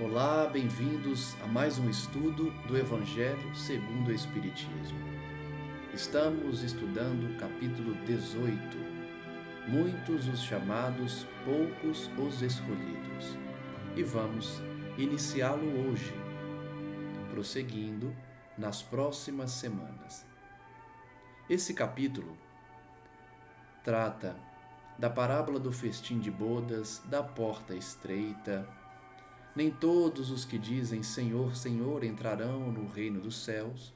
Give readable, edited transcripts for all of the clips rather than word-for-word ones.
Olá, bem-vindos a mais um estudo do Evangelho segundo o Espiritismo. Estamos estudando o capítulo 18. Muitos os chamados, poucos os escolhidos. E vamos iniciá-lo hoje, prosseguindo nas próximas semanas. Esse capítulo trata da parábola do festim de bodas, da porta estreita. Nem todos os que dizem Senhor, Senhor entrarão no reino dos céus,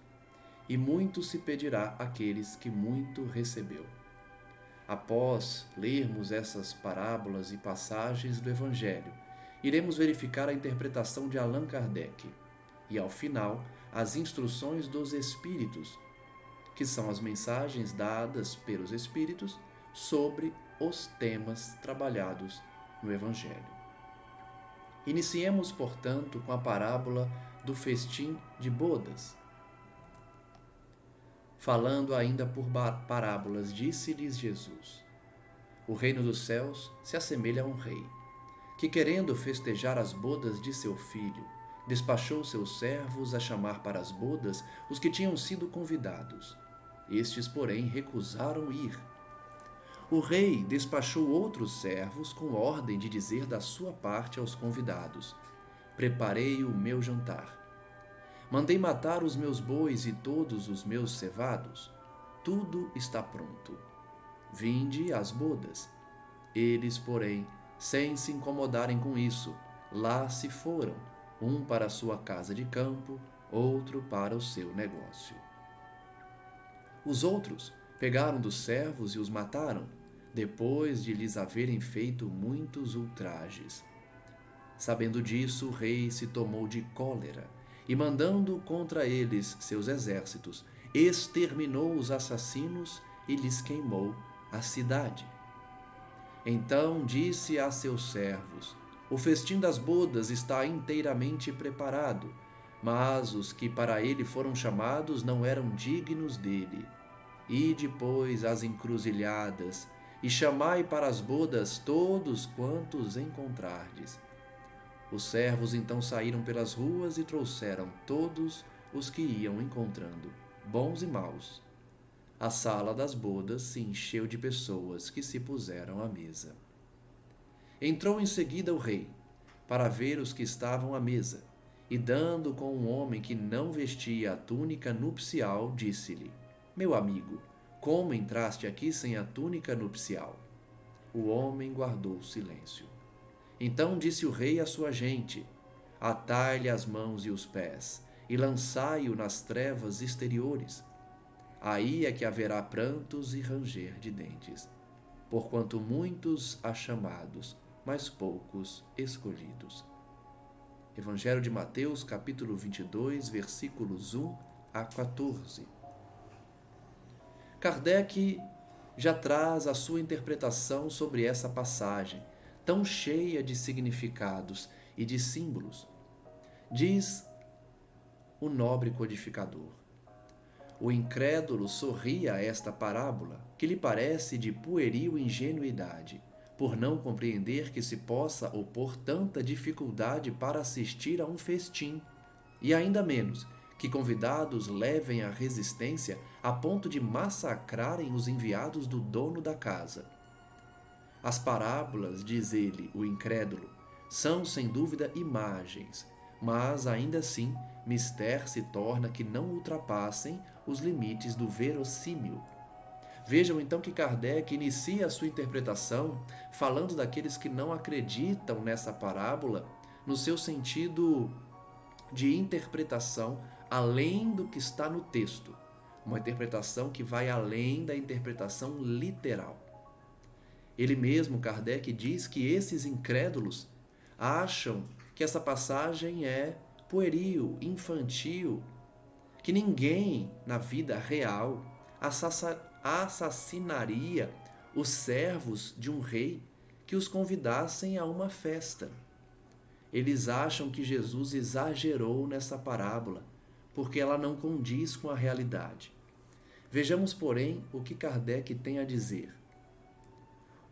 e muito se pedirá àqueles que muito recebeu. Após lermos essas parábolas e passagens do Evangelho, iremos verificar a interpretação de Allan Kardec e, ao final, as instruções dos Espíritos, que são as mensagens dadas pelos Espíritos sobre os temas trabalhados no Evangelho. Iniciemos, portanto, com a parábola do festim de bodas. Falando ainda por parábolas, disse-lhes Jesus: O reino dos céus se assemelha a um rei, que, querendo festejar as bodas de seu filho, despachou seus servos a chamar para as bodas os que tinham sido convidados. Estes, porém, recusaram ir. O rei despachou outros servos com ordem de dizer da sua parte aos convidados: Preparei o meu jantar. Mandei matar os meus bois e todos os meus cevados. Tudo está pronto. Vinde às bodas. Eles, porém, sem se incomodarem com isso, lá se foram, um para a sua casa de campo, outro para o seu negócio. Os outros pegaram dos servos e os mataram, depois de lhes haverem feito muitos ultrajes. Sabendo disso, o rei se tomou de cólera e, mandando contra eles seus exércitos, exterminou os assassinos e lhes queimou a cidade. Então disse a seus servos: O festim das bodas está inteiramente preparado, mas os que para ele foram chamados não eram dignos dele. Ide, pois, às encruzilhadas, e chamai para as bodas todos quantos encontrardes. Os servos então saíram pelas ruas e trouxeram todos os que iam encontrando, bons e maus. A sala das bodas se encheu de pessoas que se puseram à mesa. Entrou em seguida o rei, para ver os que estavam à mesa, e dando com um homem que não vestia a túnica nupcial, disse-lhe: Meu amigo, como entraste aqui sem a túnica nupcial? O homem guardou silêncio. Então disse o rei à sua gente: Atai-lhe as mãos e os pés, e lançai-o nas trevas exteriores. Aí é que haverá prantos e ranger de dentes, porquanto muitos há chamados, mas poucos escolhidos. Evangelho de Mateus, capítulo 22, versículos 1 a 14. Kardec já traz a sua interpretação sobre essa passagem, tão cheia de significados e de símbolos. Diz o nobre codificador: O incrédulo sorri a esta parábola, que lhe parece de pueril ingenuidade, por não compreender que se possa opor tanta dificuldade para assistir a um festim, e ainda menos que convidados levem a resistência a ponto de massacrarem os enviados do dono da casa. As parábolas, diz ele, o incrédulo, são sem dúvida imagens, mas ainda assim mister se torna que não ultrapassem os limites do verossímil. Vejam então que Kardec inicia a sua interpretação falando daqueles que não acreditam nessa parábola no seu sentido de interpretação além do que está no texto, uma interpretação que vai além da interpretação literal. Ele mesmo, Kardec, diz que esses incrédulos acham que essa passagem é pueril, infantil, que ninguém na vida real assassinaria os servos de um rei que os convidassem a uma festa. Eles acham que Jesus exagerou nessa parábola, porque ela não condiz com a realidade. Vejamos, porém, o que Kardec tem a dizer.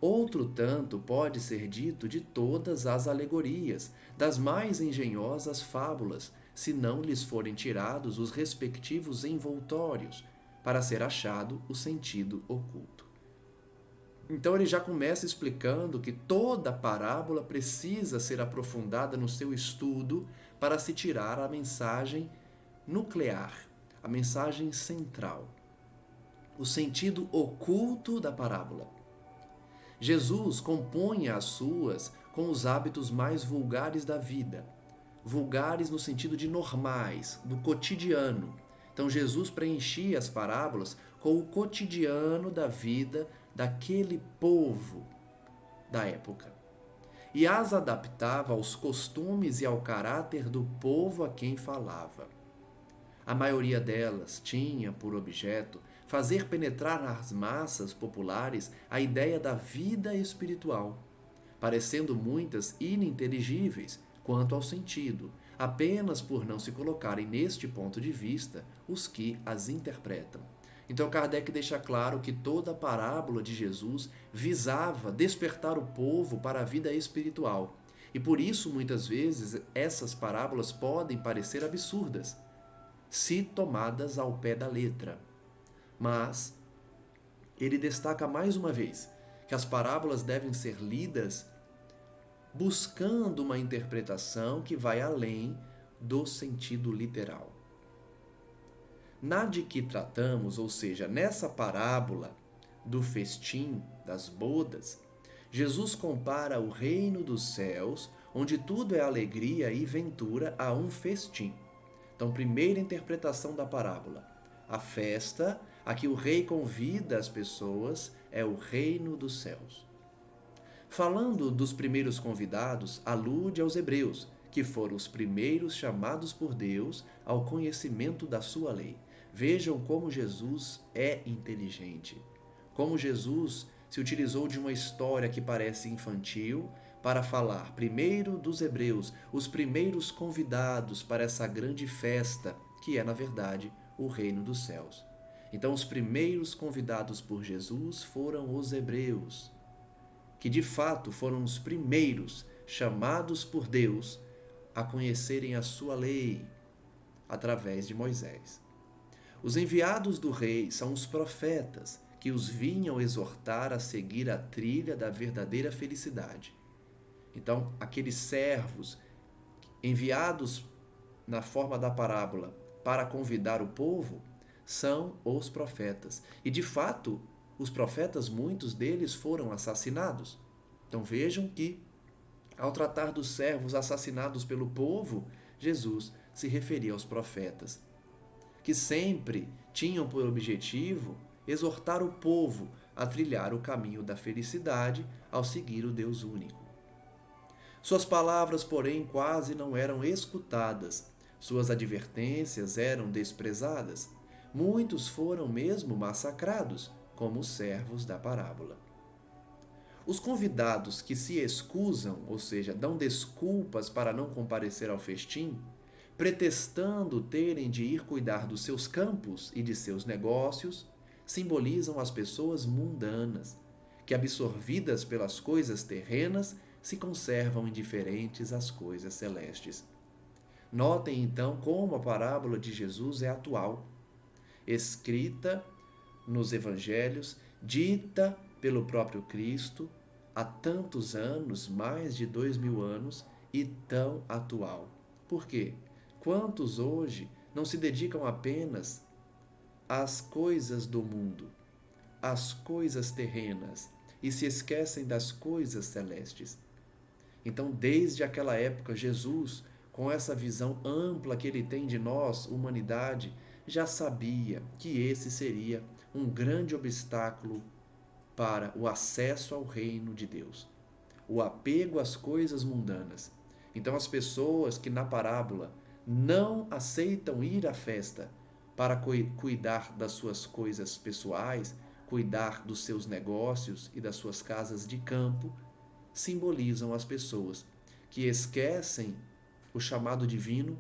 Outro tanto pode ser dito de todas as alegorias, das mais engenhosas fábulas, se não lhes forem tirados os respectivos envoltórios, para ser achado o sentido oculto. Então ele já começa explicando que toda parábola precisa ser aprofundada no seu estudo para se tirar a mensagem nuclear, a mensagem central, o sentido oculto da parábola. Jesus compõe as suas com os hábitos mais vulgares da vida, vulgares no sentido de normais, do cotidiano. Então Jesus preenchia as parábolas com o cotidiano da vida daquele povo da época e as adaptava aos costumes e ao caráter do povo a quem falava. A maioria delas tinha por objeto fazer penetrar nas massas populares a ideia da vida espiritual, parecendo muitas ininteligíveis quanto ao sentido, apenas por não se colocarem neste ponto de vista os que as interpretam. Então Kardec deixa claro que toda a parábola de Jesus visava despertar o povo para a vida espiritual. E por isso, muitas vezes, essas parábolas podem parecer absurdas, se tomadas ao pé da letra. Mas ele destaca mais uma vez que as parábolas devem ser lidas buscando uma interpretação que vai além do sentido literal. Na de que tratamos, ou seja, nessa parábola do festim, das bodas, Jesus compara o reino dos céus, onde tudo é alegria e ventura, a um festim. Então, primeira interpretação da parábola. A festa a que o rei convida as pessoas é o reino dos céus. Falando dos primeiros convidados, alude aos hebreus, que foram os primeiros chamados por Deus ao conhecimento da sua lei. Vejam como Jesus é inteligente, como Jesus se utilizou de uma história que parece infantil para falar primeiro dos hebreus, os primeiros convidados para essa grande festa, que é, na verdade, o reino dos céus. Então, os primeiros convidados por Jesus foram os hebreus, que de fato foram os primeiros chamados por Deus a conhecerem a sua lei através de Moisés. Os enviados do rei são os profetas, que os vinham exortar a seguir a trilha da verdadeira felicidade. Então, aqueles servos enviados na forma da parábola para convidar o povo são os profetas. E, de fato, os profetas, muitos deles foram assassinados. Então, vejam que, ao tratar dos servos assassinados pelo povo, Jesus se referia aos profetas, que sempre tinham por objetivo exortar o povo a trilhar o caminho da felicidade ao seguir o Deus único. Suas palavras, porém, quase não eram escutadas, suas advertências eram desprezadas. Muitos foram mesmo massacrados, como os servos da parábola. Os convidados que se excusam, ou seja, dão desculpas para não comparecer ao festim, pretextando terem de ir cuidar dos seus campos e de seus negócios, simbolizam as pessoas mundanas, que, absorvidas pelas coisas terrenas, se conservam indiferentes às coisas celestes. Notem, então, como a parábola de Jesus é atual, escrita nos evangelhos, dita pelo próprio Cristo há tantos anos, mais de 2000 anos, e tão atual. Por quê? Quantos hoje não se dedicam apenas às coisas do mundo, às coisas terrenas, e se esquecem das coisas celestes? Então, desde aquela época, Jesus, com essa visão ampla que ele tem de nós, humanidade, já sabia que esse seria um grande obstáculo para o acesso ao reino de Deus, o apego às coisas mundanas. Então, as pessoas que na parábola não aceitam ir à festa para cuidar das suas coisas pessoais, cuidar dos seus negócios e das suas casas de campo, simbolizam as pessoas que esquecem o chamado divino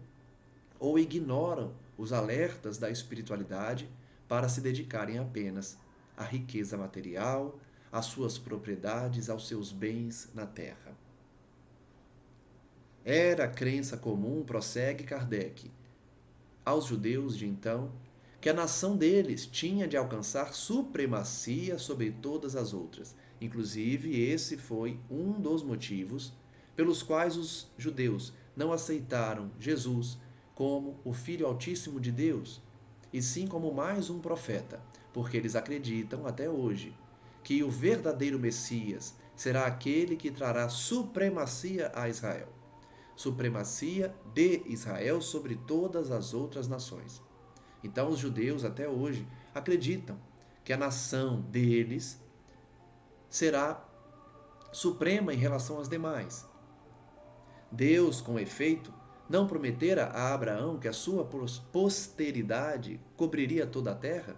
ou ignoram os alertas da espiritualidade para se dedicarem apenas à riqueza material, às suas propriedades, aos seus bens na terra. Era crença comum, prossegue Kardec, aos judeus de então, que a nação deles tinha de alcançar supremacia sobre todas as outras. Inclusive, esse foi um dos motivos pelos quais os judeus não aceitaram Jesus como o Filho Altíssimo de Deus, e sim como mais um profeta, porque eles acreditam até hoje que o verdadeiro Messias será aquele que trará supremacia a Israel. Supremacia de Israel sobre todas as outras nações. Então, os judeus até hoje acreditam que a nação deles será suprema em relação às demais. Deus, com efeito, não prometera a Abraão que a sua posteridade cobriria toda a terra?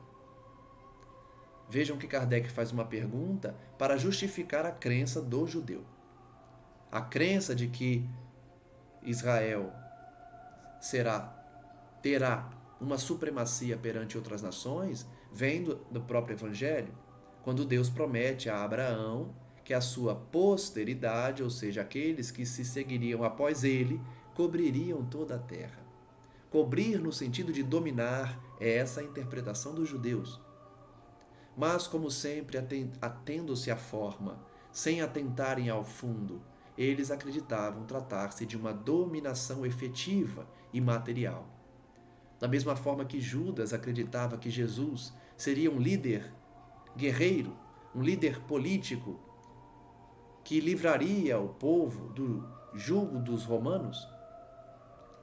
Vejam que Kardec faz uma pergunta para justificar a crença do judeu. A crença de que Israel terá uma supremacia perante outras nações vem do próprio Evangelho, quando Deus promete a Abraão que a sua posteridade, ou seja, aqueles que se seguiriam após ele, cobririam toda a terra. Cobrir no sentido de dominar é essa a interpretação dos judeus. Mas, como sempre, atendo-se à forma, sem atentarem ao fundo, eles acreditavam tratar-se de uma dominação efetiva e material. Da mesma forma que Judas acreditava que Jesus seria um líder guerreiro, um líder político, que livraria o povo do jugo dos romanos,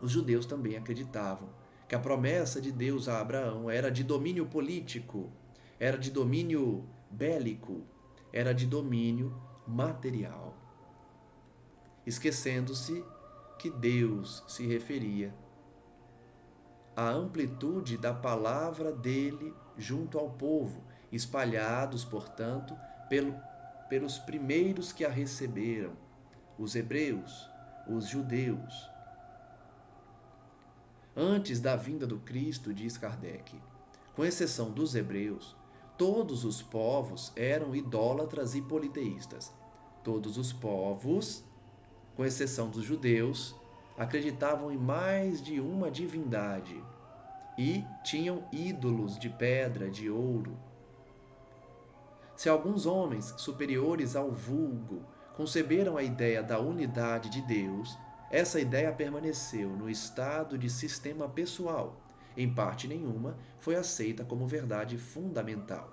os judeus também acreditavam que a promessa de Deus a Abraão era de domínio político, era de domínio bélico, era de domínio material, esquecendo-se que Deus se referia à amplitude da palavra dele junto ao povo, espalhados, portanto, pelos primeiros que a receberam, os hebreus, os judeus. Antes da vinda do Cristo, diz Kardec, com exceção dos hebreus, todos os povos eram idólatras e politeístas. Todos os povos, com exceção dos judeus, acreditavam em mais de uma divindade e tinham ídolos de pedra, de ouro. Se alguns homens superiores ao vulgo conceberam a ideia da unidade de Deus, essa ideia permaneceu no estado de sistema pessoal. Em parte nenhuma foi aceita como verdade fundamental,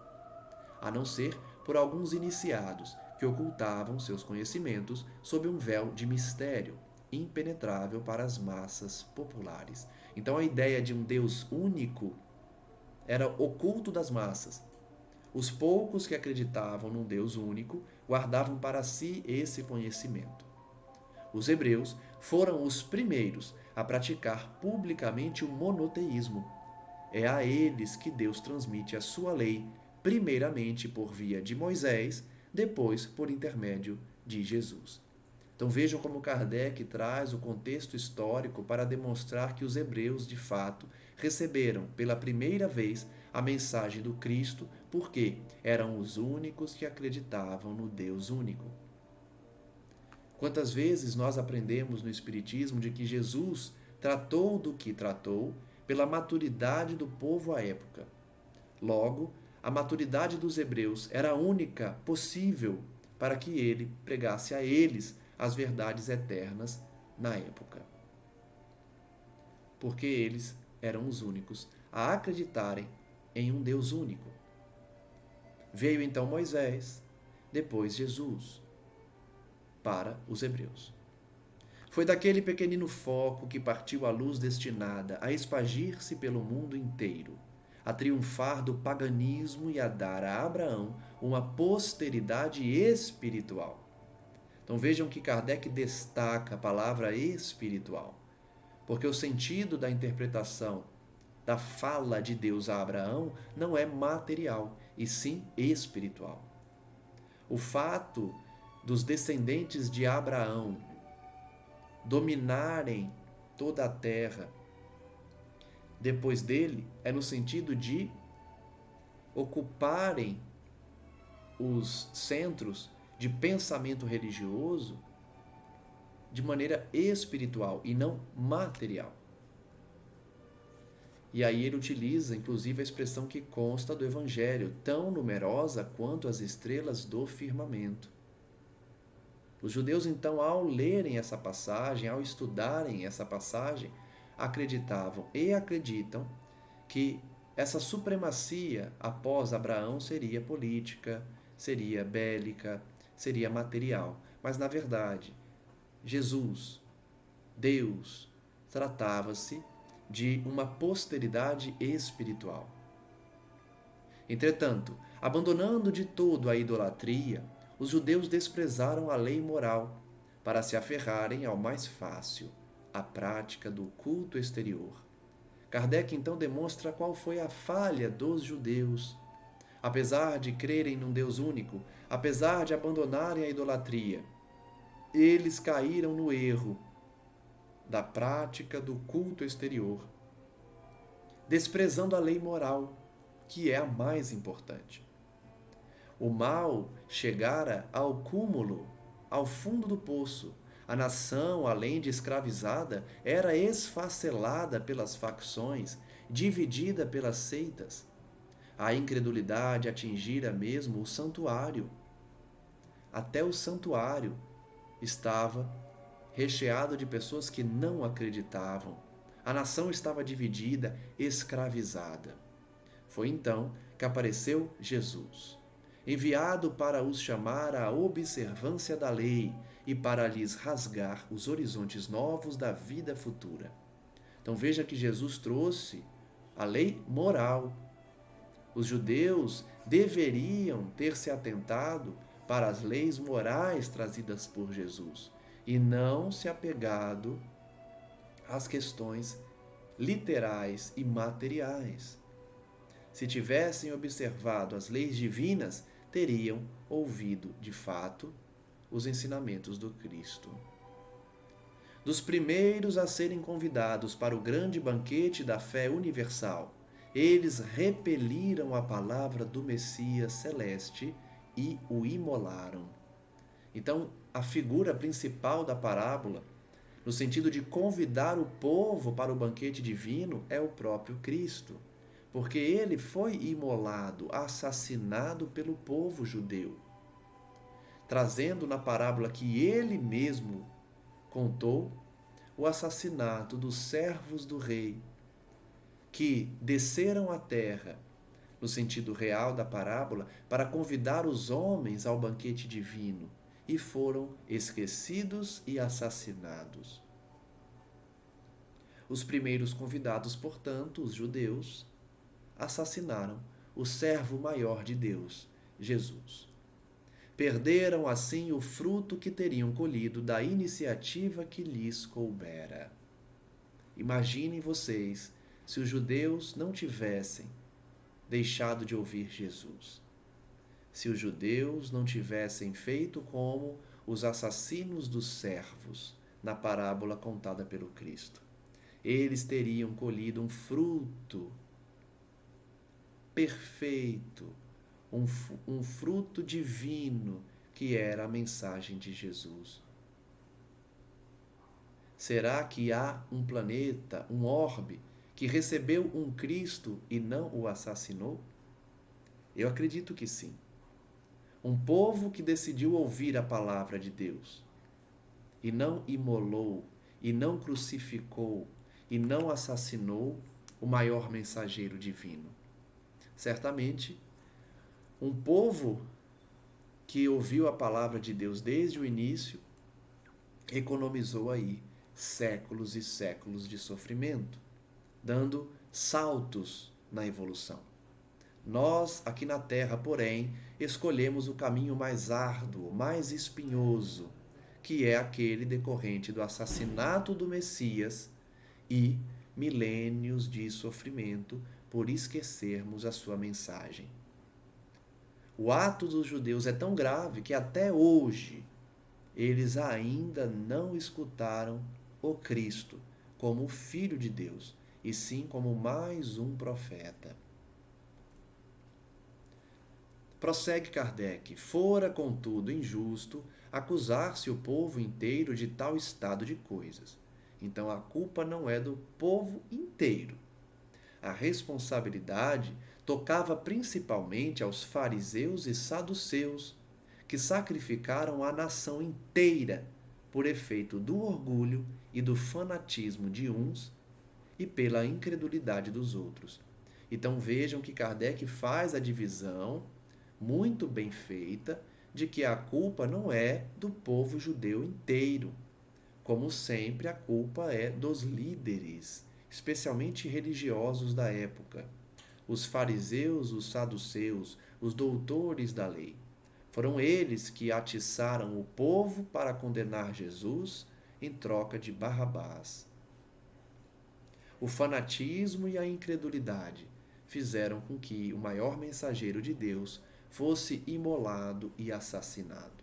a não ser por alguns iniciados que ocultavam seus conhecimentos sob um véu de mistério, impenetrável para as massas populares. Então a ideia de um Deus único era oculto das massas. Os poucos que acreditavam num Deus único guardavam para si esse conhecimento. Os hebreus foram os primeiros a praticar publicamente o monoteísmo. É a eles que Deus transmite a sua lei, primeiramente por via de Moisés, depois por intermédio de Jesus. Então vejam como Kardec traz o contexto histórico para demonstrar que os hebreus, de fato, receberam pela primeira vez a mensagem do Cristo, porque eram os únicos que acreditavam no Deus único. Quantas vezes nós aprendemos no Espiritismo de que Jesus tratou do que tratou pela maturidade do povo à época. Logo, a maturidade dos hebreus era a única possível para que ele pregasse a eles as verdades eternas na época. Porque eles eram os únicos a acreditarem em um Deus único. Veio então Moisés, depois Jesus, para os hebreus. Foi daquele pequenino foco que partiu a luz destinada a espargir-se pelo mundo inteiro, a triunfar do paganismo e a dar a Abraão uma posteridade espiritual. Então vejam que Kardec destaca a palavra espiritual, porque o sentido da interpretação da fala de Deus a Abraão não é material, e sim espiritual. O fato dos descendentes de Abraão dominarem toda a terra depois dele é no sentido de ocuparem os centros de pensamento religioso de maneira espiritual e não material. E aí ele utiliza, inclusive, a expressão que consta do Evangelho, tão numerosa quanto as estrelas do firmamento. Os judeus, então, ao lerem essa passagem, ao estudarem essa passagem, acreditavam e acreditam que essa supremacia após Abraão seria política, seria bélica, seria material. Mas, na verdade, Jesus, Deus, tratava-se de uma posteridade espiritual. Entretanto, abandonando de todo a idolatria, os judeus desprezaram a lei moral para se aferrarem ao mais fácil, a prática do culto exterior. Kardec então demonstra qual foi a falha dos judeus. Apesar de crerem num Deus único, apesar de abandonarem a idolatria, eles caíram no erro da prática do culto exterior, desprezando a lei moral, que é a mais importante. O mal chegara ao cúmulo, ao fundo do poço. A nação, além de escravizada, era esfacelada pelas facções, dividida pelas seitas. A incredulidade atingira mesmo o santuário. Até o santuário estava recheado de pessoas que não acreditavam. A nação estava dividida, escravizada. Foi então que apareceu Jesus, enviado para os chamar à observância da lei e para lhes rasgar os horizontes novos da vida futura. Então veja que Jesus trouxe a lei moral. Os judeus deveriam ter se atentado para as leis morais trazidas por Jesus e não se apegado às questões literais e materiais. Se tivessem observado as leis divinas, teriam ouvido, de fato, os ensinamentos do Cristo. Dos primeiros a serem convidados para o grande banquete da fé universal, eles repeliram a palavra do Messias celeste e o imolaram. Então, a figura principal da parábola, no sentido de convidar o povo para o banquete divino, é o próprio Cristo, porque ele foi imolado, assassinado pelo povo judeu, trazendo na parábola que ele mesmo contou o assassinato dos servos do rei, que desceram à terra, no sentido real da parábola, para convidar os homens ao banquete divino, e foram esquecidos e assassinados. Os primeiros convidados, portanto, os judeus, assassinaram o servo maior de Deus, Jesus. Perderam assim o fruto que teriam colhido da iniciativa que lhes coubera. Imaginem vocês se os judeus não tivessem deixado de ouvir Jesus. Se os judeus não tivessem feito como os assassinos dos servos na parábola contada pelo Cristo, eles teriam colhido um fruto perfeito, um fruto divino, que era a mensagem de Jesus. Será que há um planeta, um orbe, que recebeu um Cristo e não o assassinou? Eu acredito que sim. Um povo que decidiu ouvir a palavra de Deus e não imolou, e não crucificou, e não assassinou o maior mensageiro divino. Certamente, um povo que ouviu a palavra de Deus desde o início economizou aí séculos e séculos de sofrimento, dando saltos na evolução. Nós, aqui na Terra, porém, escolhemos o caminho mais árduo, mais espinhoso, que é aquele decorrente do assassinato do Messias e milênios de sofrimento por esquecermos a sua mensagem. O ato dos judeus é tão grave que até hoje eles ainda não escutaram o Cristo como o Filho de Deus, e sim como mais um profeta. Prossegue Kardec: fora, contudo, injusto acusar-se o povo inteiro de tal estado de coisas. Então a culpa não é do povo inteiro. A responsabilidade tocava principalmente aos fariseus e saduceus, que sacrificaram a nação inteira por efeito do orgulho e do fanatismo de uns e pela incredulidade dos outros. Então vejam que Kardec faz a divisão muito bem feita de que a culpa não é do povo judeu inteiro. Como sempre, a culpa é dos líderes, especialmente religiosos da época. Os fariseus, os saduceus, os doutores da lei. Foram eles que atiçaram o povo para condenar Jesus em troca de Barrabás. O fanatismo e a incredulidade fizeram com que o maior mensageiro de Deus fosse imolado e assassinado.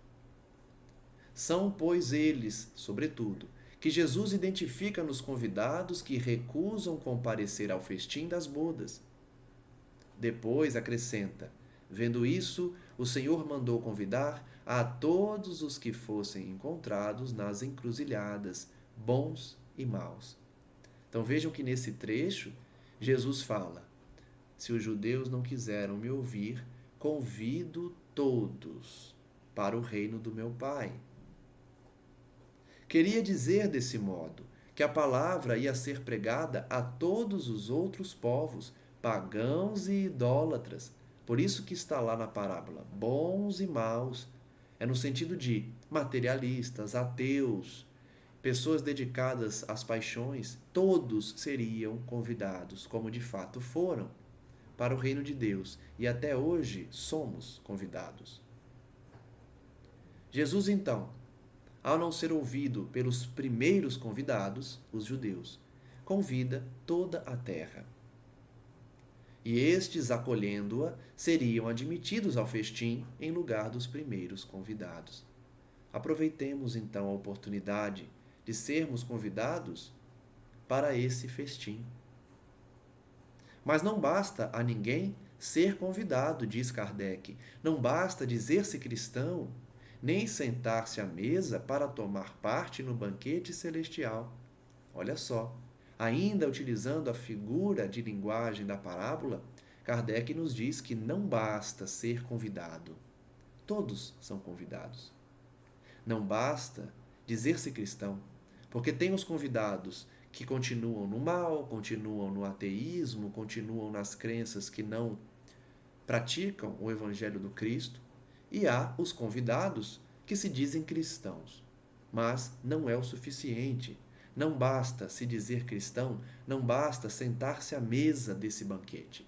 São, pois, eles, sobretudo, que Jesus identifica nos convidados que recusam comparecer ao festim das bodas. Depois acrescenta: vendo isso, o Senhor mandou convidar a todos os que fossem encontrados nas encruzilhadas, bons e maus. Então vejam que nesse trecho, Jesus fala: se os judeus não quiseram me ouvir, convido todos para o reino do meu Pai. Queria dizer desse modo que a palavra ia ser pregada a todos os outros povos, pagãos e idólatras. Por isso que está lá na parábola, bons e maus. É no sentido de materialistas, ateus, pessoas dedicadas às paixões, todos seriam convidados, como de fato foram, para o reino de Deus. E até hoje somos convidados. Jesus, então, ao não ser ouvido pelos primeiros convidados, os judeus, convida toda a terra. E estes, acolhendo-a, seriam admitidos ao festim em lugar dos primeiros convidados. Aproveitemos, então, a oportunidade de sermos convidados para esse festim. Mas não basta a ninguém ser convidado, diz Kardec. Não basta dizer-se cristão, nem sentar-se à mesa para tomar parte no banquete celestial. Olha só, ainda utilizando a figura de linguagem da parábola, Kardec nos diz que não basta ser convidado. Todos são convidados. Não basta dizer-se cristão, porque tem os convidados que continuam no mal, continuam no ateísmo, continuam nas crenças que não praticam o Evangelho do Cristo, e há os convidados que se dizem cristãos. Mas não é o suficiente. Não basta se dizer cristão, não basta sentar-se à mesa desse banquete.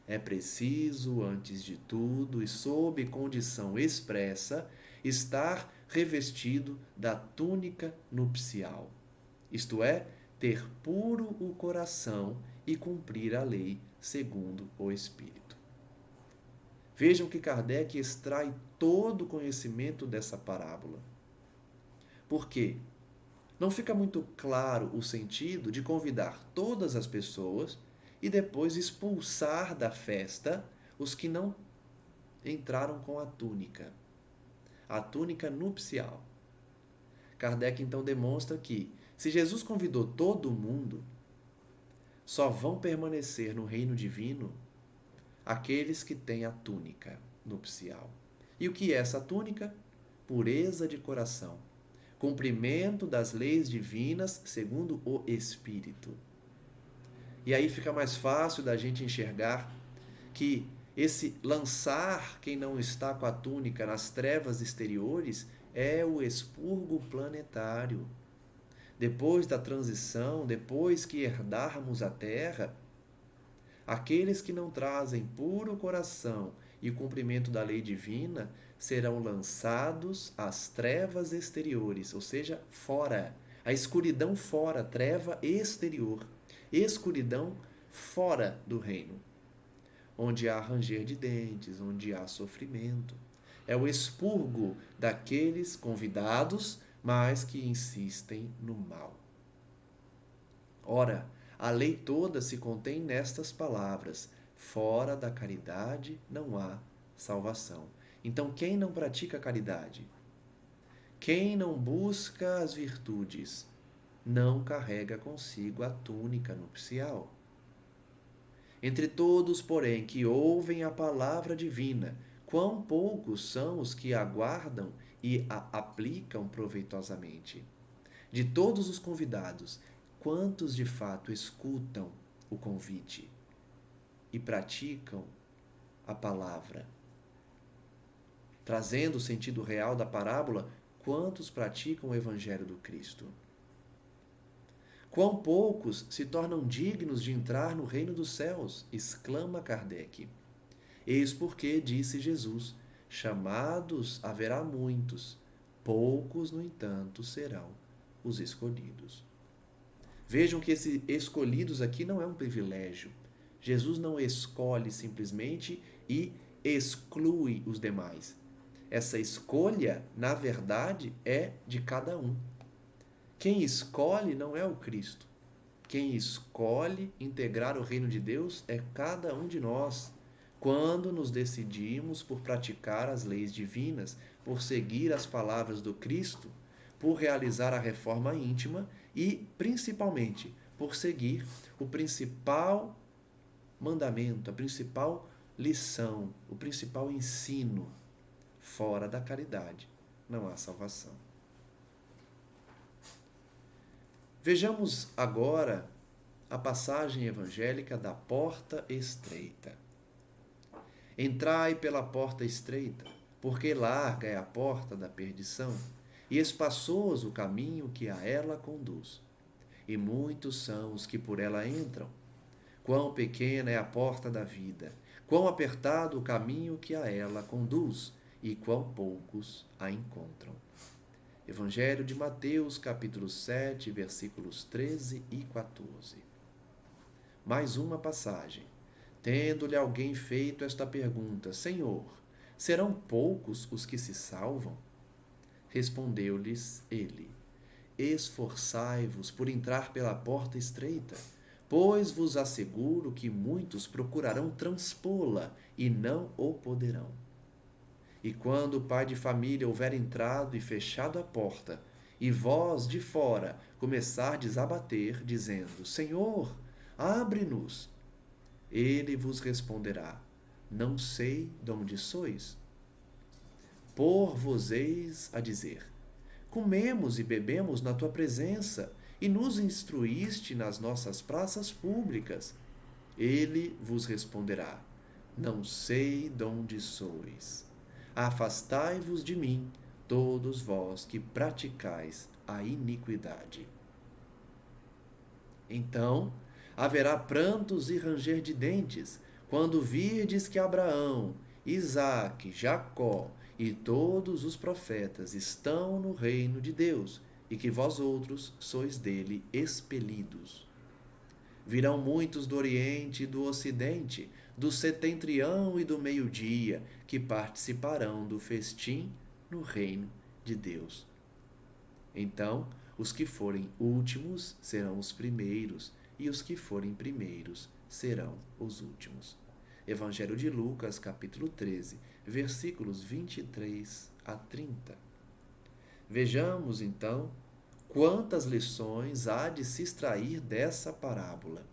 É preciso, antes de tudo e sob condição expressa, estar revestido da túnica nupcial, isto é, ter puro o coração e cumprir a lei segundo o Espírito. Vejam que Kardec extrai todo o conhecimento dessa parábola. Por quê? Não fica muito claro o sentido de convidar todas as pessoas e depois expulsar da festa os que não entraram com a túnica nupcial. Kardec então demonstra que, se Jesus convidou todo mundo, só vão permanecer no reino divino aqueles que têm a túnica nupcial. E o que é essa túnica? Pureza de coração, cumprimento das leis divinas segundo o Espírito. E aí fica mais fácil da gente enxergar que esse lançar quem não está com a túnica nas trevas exteriores é o expurgo planetário. Depois da transição, depois que herdarmos a terra, aqueles que não trazem puro coração e o cumprimento da lei divina serão lançados às trevas exteriores, ou seja, fora. A escuridão fora, treva exterior. Escuridão fora do reino, onde há ranger de dentes, onde há sofrimento. É o expurgo daqueles convidados, mas que insistem no mal. Ora, a lei toda se contém nestas palavras: fora da caridade não há salvação. Então, quem não pratica a caridade, quem não busca as virtudes, não carrega consigo a túnica nupcial. Entre todos, porém, que ouvem a palavra divina, quão poucos são os que aguardam e a aplicam proveitosamente? De todos os convidados, quantos de fato escutam o convite e praticam a palavra? Trazendo o sentido real da parábola, quantos praticam o Evangelho do Cristo? Quão poucos se tornam dignos de entrar no reino dos céus? Exclama Kardec. Eis porque, disse Jesus, chamados haverá muitos, poucos, no entanto, serão os escolhidos. Vejam que esse escolhidos aqui não é um privilégio. Jesus não escolhe simplesmente e exclui os demais. Essa escolha, na verdade, é de cada um. Quem escolhe não é o Cristo. Quem escolhe integrar o reino de Deus é cada um de nós. Quando nos decidimos por praticar as leis divinas, por seguir as palavras do Cristo, por realizar a reforma íntima e, principalmente, por seguir o principal mandamento, a principal lição, o principal ensino. Fora da caridade não há salvação. Vejamos agora a passagem evangélica da porta estreita. Entrai pela porta estreita, porque larga é a porta da perdição, e espaçoso o caminho que a ela conduz. E muitos são os que por ela entram. Quão pequena é a porta da vida, quão apertado o caminho que a ela conduz, e quão poucos a encontram. Evangelho de Mateus, capítulo 7, versículos 13 e 14. Mais uma passagem. Tendo-lhe alguém feito esta pergunta: Senhor, serão poucos os que se salvam? Respondeu-lhes ele: Esforçai-vos por entrar pela porta estreita, pois vos asseguro que muitos procurarão transpô-la e não o poderão. E quando o pai de família houver entrado e fechado a porta, e vós de fora começardes a bater, dizendo: Senhor, abre-nos, ele vos responderá: Não sei de onde sois. Por-vos-eis a dizer: Comemos e bebemos na tua presença, e nos instruíste nas nossas praças públicas. Ele vos responderá: Não sei de onde sois. Afastai-vos de mim, todos vós que praticais a iniquidade. Então haverá prantos e ranger de dentes, quando virdes que Abraão, Isaque, Jacó e todos os profetas estão no reino de Deus, e que vós outros sois dele expelidos. Virão muitos do Oriente e do Ocidente, do setentrião e do meio-dia, que participarão do festim no reino de Deus. Então, os que forem últimos serão os primeiros, e os que forem primeiros serão os últimos. Evangelho de Lucas, capítulo 13, versículos 23 a 30. Vejamos, então, quantas lições há de se extrair dessa parábola.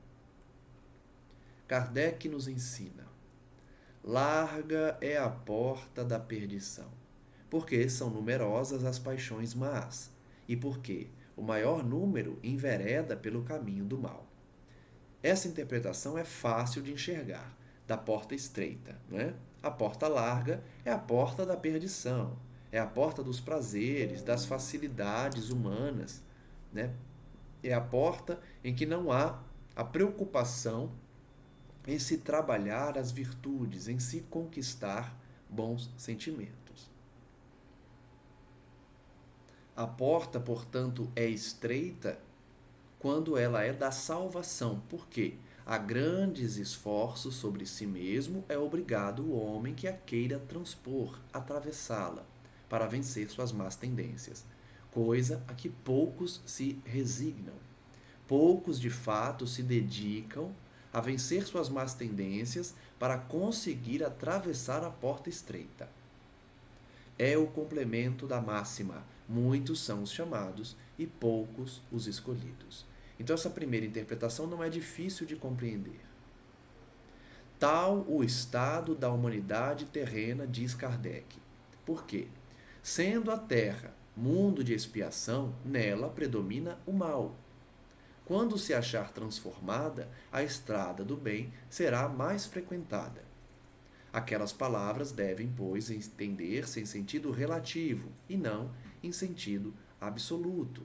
Kardec nos ensina: larga é a porta da perdição, porque são numerosas as paixões más, e porque o maior número envereda pelo caminho do mal. Essa interpretação é fácil de enxergar, da porta estreita, né? A porta larga é a porta da perdição, é a porta dos prazeres, das facilidades humanas, né? É a porta em que não há a preocupação em se trabalhar as virtudes, em se conquistar bons sentimentos. A porta, portanto, é estreita quando ela é da salvação, porque a grandes esforços sobre si mesmo é obrigado o homem que a queira transpor, atravessá-la, para vencer suas más tendências, coisa a que poucos se resignam. Poucos, de fato, se dedicam a vencer suas más tendências para conseguir atravessar a porta estreita. É o complemento da máxima: muitos são os chamados e poucos os escolhidos. Então, essa primeira interpretação não é difícil de compreender. Tal o estado da humanidade terrena, diz Kardec. Por quê? Sendo a Terra mundo de expiação, nela predomina o mal. Quando se achar transformada, a estrada do bem será mais frequentada. Aquelas palavras devem, pois, entender-se em sentido relativo e não em sentido absoluto.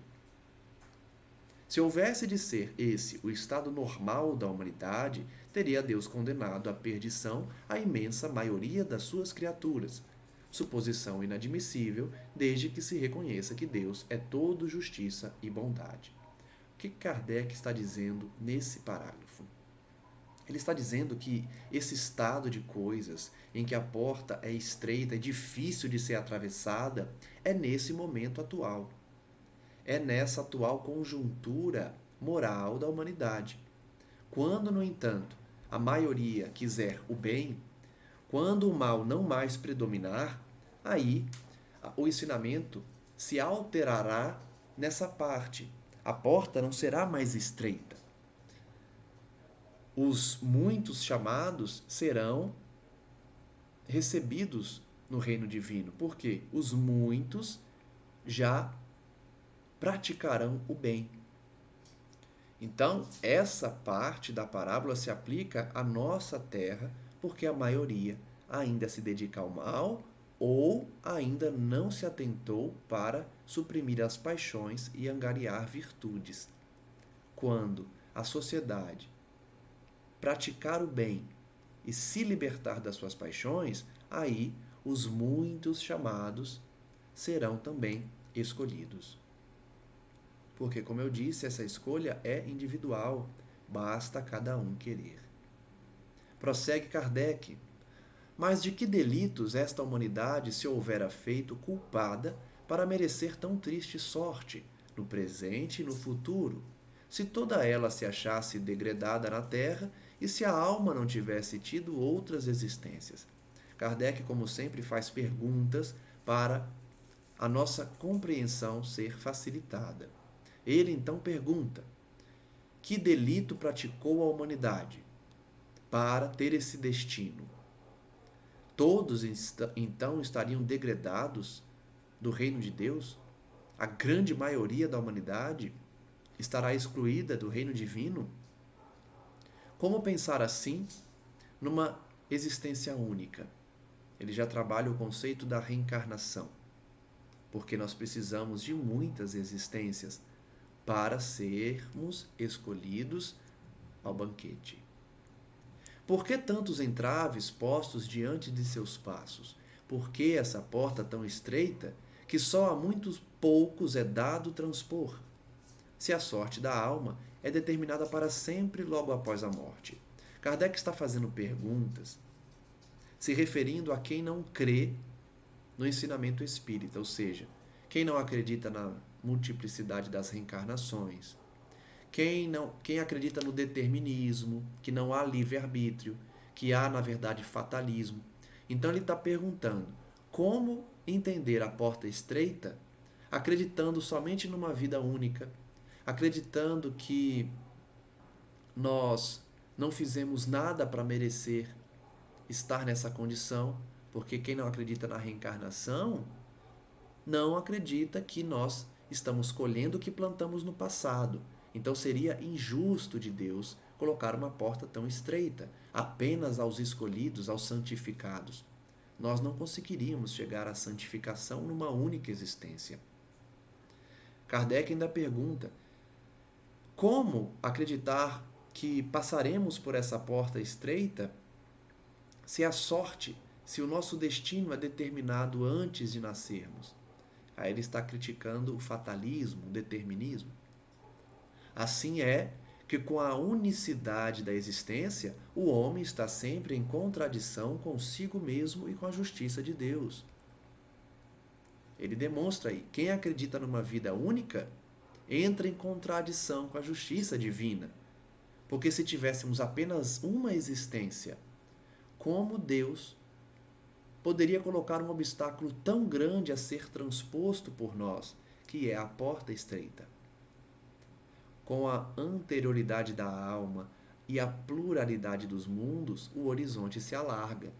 Se houvesse de ser esse o estado normal da humanidade, teria Deus condenado à perdição a imensa maioria das suas criaturas. Suposição inadmissível, desde que se reconheça que Deus é todo justiça e bondade. O que Kardec está dizendo nesse parágrafo? Ele está dizendo que esse estado de coisas, em que a porta é estreita e difícil de ser atravessada, é nesse momento atual. É nessa atual conjuntura moral da humanidade. Quando, no entanto, a maioria quiser o bem, quando o mal não mais predominar, aí o ensinamento se alterará nessa parte. A porta não será mais estreita. Os muitos chamados serão recebidos no reino divino, porque os muitos já praticarão o bem. Então, essa parte da parábola se aplica à nossa terra, porque a maioria ainda se dedica ao mal ou ainda não se atentou para suprimir as paixões e angariar virtudes. Quando a sociedade praticar o bem e se libertar das suas paixões, aí os muitos chamados serão também escolhidos. Porque, como eu disse, essa escolha é individual, basta cada um querer. Prossegue Kardec. Mas de que delitos esta humanidade se houvera feito culpada para merecer tão triste sorte, no presente e no futuro, se toda ela se achasse degradada na terra e se a alma não tivesse tido outras existências? Kardec, como sempre, faz perguntas para a nossa compreensão ser facilitada. Ele então pergunta: que delito praticou a humanidade para ter esse destino? Todos então estariam degradados do reino de Deus? A grande maioria da humanidade estará excluída do reino divino? Como pensar assim numa existência única? Ele já trabalha o conceito da reencarnação, porque nós precisamos de muitas existências para sermos escolhidos ao banquete. Por que tantos entraves postos diante de seus passos? Por que essa porta tão estreita que só a muitos poucos é dado transpor? Se a sorte da alma é determinada para sempre logo após a morte. Kardec está fazendo perguntas se referindo a quem não crê no ensinamento espírita, ou seja, quem não acredita na multiplicidade das reencarnações, quem acredita no determinismo, que não há livre-arbítrio, que há, na verdade, fatalismo. Então ele está perguntando como entender a porta estreita acreditando somente numa vida única, acreditando que nós não fizemos nada para merecer estar nessa condição, porque quem não acredita na reencarnação não acredita que nós estamos colhendo o que plantamos no passado. Então seria injusto de Deus colocar uma porta tão estreita apenas aos escolhidos, aos santificados. Nós não conseguiríamos chegar à santificação numa única existência. Kardec ainda pergunta: como acreditar que passaremos por essa porta estreita se a sorte, se o nosso destino é determinado antes de nascermos? Aí ele está criticando o fatalismo, o determinismo. Assim é que, com a unicidade da existência, o homem está sempre em contradição consigo mesmo e com a justiça de Deus. Ele demonstra aí: quem acredita numa vida única entra em contradição com a justiça divina, Porque se tivéssemos apenas uma existência, como Deus poderia colocar um obstáculo tão grande a ser transposto por nós, que é a porta estreita? Com a anterioridade da alma e a pluralidade dos mundos, o horizonte se alarga.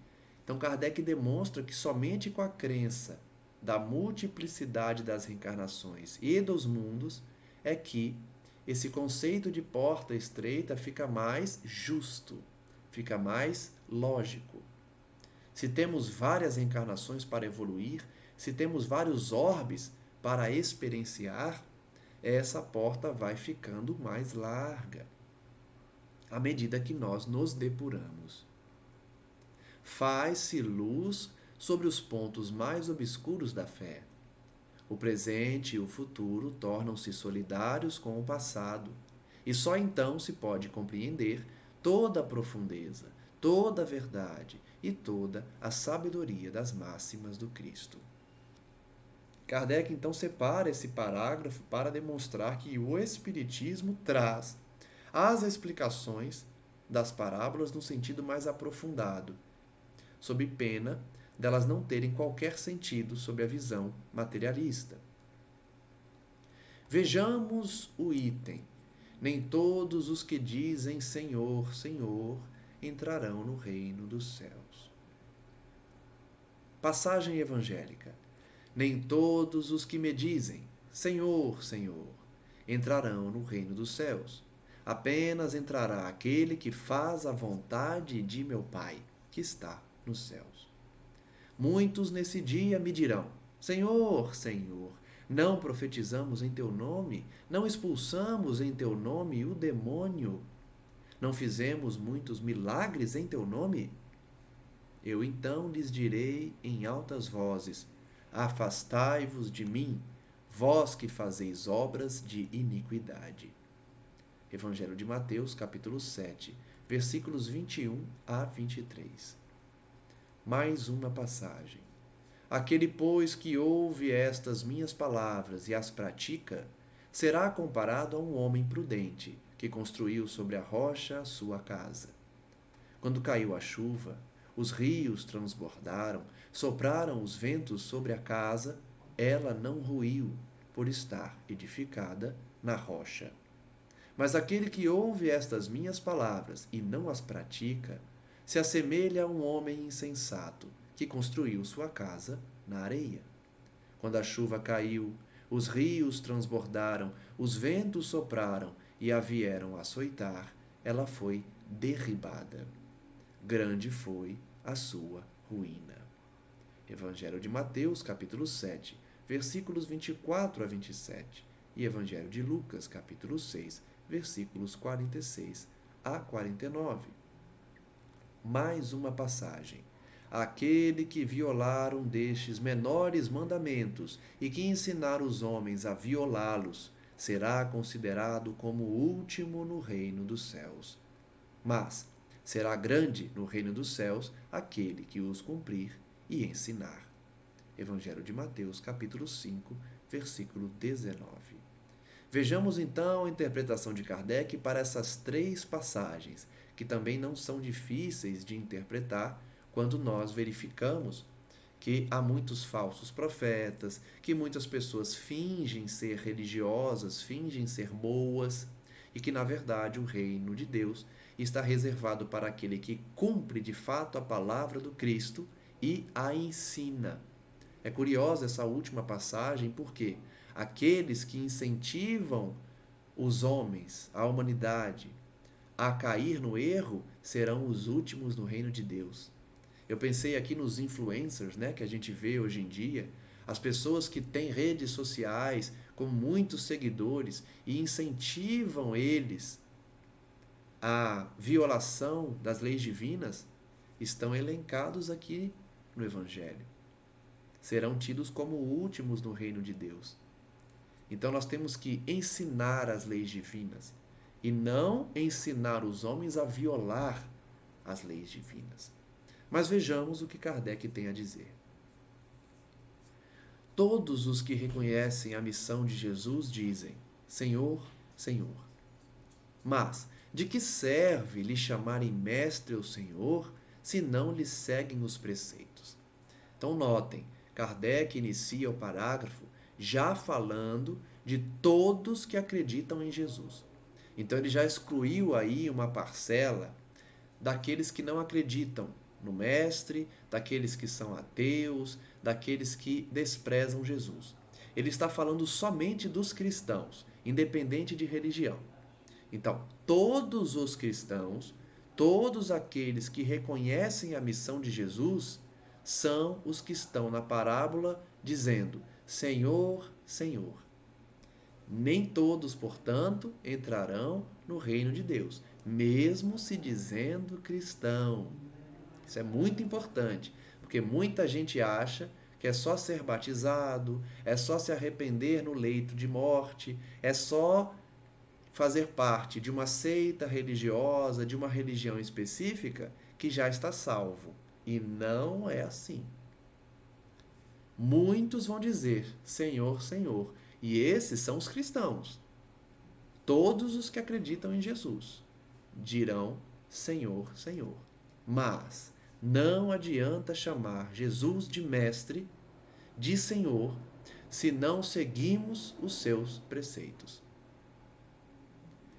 Então Kardec demonstra que somente com a crença da multiplicidade das reencarnações e dos mundos é que esse conceito de porta estreita fica mais justo, fica mais lógico. Se temos várias encarnações para evoluir, se temos vários orbes para experienciar, essa porta vai ficando mais larga à medida que nós nos depuramos. Faz-se luz sobre os pontos mais obscuros da fé. O presente e o futuro tornam-se solidários com o passado, e só então se pode compreender toda a profundeza, toda a verdade e toda a sabedoria das máximas do Cristo. Kardec então separa esse parágrafo para demonstrar que o Espiritismo traz as explicações das parábolas no sentido mais aprofundado, sob pena delas não terem qualquer sentido sob a visão materialista. Vejamos o item. Nem todos os que dizem Senhor, Senhor, entrarão no reino dos céus. Passagem evangélica. Nem todos os que me dizem Senhor, Senhor, entrarão no reino dos céus. Apenas entrará aquele que faz a vontade de meu Pai, que está nos céus. Muitos nesse dia me dirão: Senhor, Senhor, não profetizamos em teu nome? Não expulsamos em teu nome o demônio? Não fizemos muitos milagres em teu nome? Eu então lhes direi em altas vozes: afastai-vos de mim, vós que fazeis obras de iniquidade. Evangelho de Mateus, capítulo 7, versículos 21 a 23. Mais uma passagem. Aquele, pois, que ouve estas minhas palavras e as pratica, será comparado a um homem prudente, que construiu sobre a rocha a sua casa. Quando caiu a chuva, os rios transbordaram, sopraram os ventos sobre a casa, ela não ruiu, por estar edificada na rocha. Mas aquele que ouve estas minhas palavras e não as pratica, se assemelha a um homem insensato que construiu sua casa na areia. Quando a chuva caiu, os rios transbordaram, os ventos sopraram e a vieram açoitar, ela foi derribada. Grande foi a sua ruína. Evangelho de Mateus, capítulo 7, versículos 24 a 27, e Evangelho de Lucas, capítulo 6, versículos 46 a 49. Mais uma passagem. Aquele que violar um destes menores mandamentos e que ensinar os homens a violá-los, será considerado como o último no reino dos céus. Mas será grande no reino dos céus aquele que os cumprir e ensinar. Evangelho de Mateus, capítulo 5, versículo 19. Vejamos então a interpretação de Kardec para essas três passagens, que também não são difíceis de interpretar quando nós verificamos que há muitos falsos profetas, que muitas pessoas fingem ser religiosas, fingem ser boas, e que, na verdade, o reino de Deus está reservado para aquele que cumpre de fato a palavra do Cristo e a ensina. É curiosa essa última passagem porque aqueles que incentivam os homens, a humanidade, a cair no erro, serão os últimos no reino de Deus. Eu pensei aqui nos influencers, que a gente vê hoje em dia, as pessoas que têm redes sociais com muitos seguidores e incentivam eles à violação das leis divinas, estão elencados aqui no Evangelho. Serão tidos como últimos no reino de Deus. Então nós temos que ensinar as leis divinas e não ensinar os homens a violar as leis divinas. Mas vejamos o que Kardec tem a dizer. Todos os que reconhecem a missão de Jesus dizem: Senhor, Senhor. Mas De que serve lhe chamarem mestre ou senhor, se não lhe seguem os preceitos? Então notem, Kardec inicia o parágrafo já falando de todos que acreditam em Jesus. Então ele já excluiu aí uma parcela daqueles que não acreditam no Mestre, daqueles que são ateus, daqueles que desprezam Jesus. Ele está falando somente dos cristãos, independente de religião. Então, todos os cristãos, todos aqueles que reconhecem a missão de Jesus, são os que estão na parábola dizendo: Senhor, Senhor. Nem todos, portanto, entrarão no reino de Deus, mesmo se dizendo cristão. Isso é muito importante, porque muita gente acha que é só ser batizado, é só se arrepender no leito de morte, é só fazer parte de uma seita religiosa, de uma religião específica, que já está salvo. E não é assim. Muitos vão dizer Senhor, Senhor, e esses são os cristãos. Todos os que acreditam em Jesus dirão Senhor, Senhor. Mas não adianta chamar Jesus de mestre, de Senhor, se não seguimos os seus preceitos.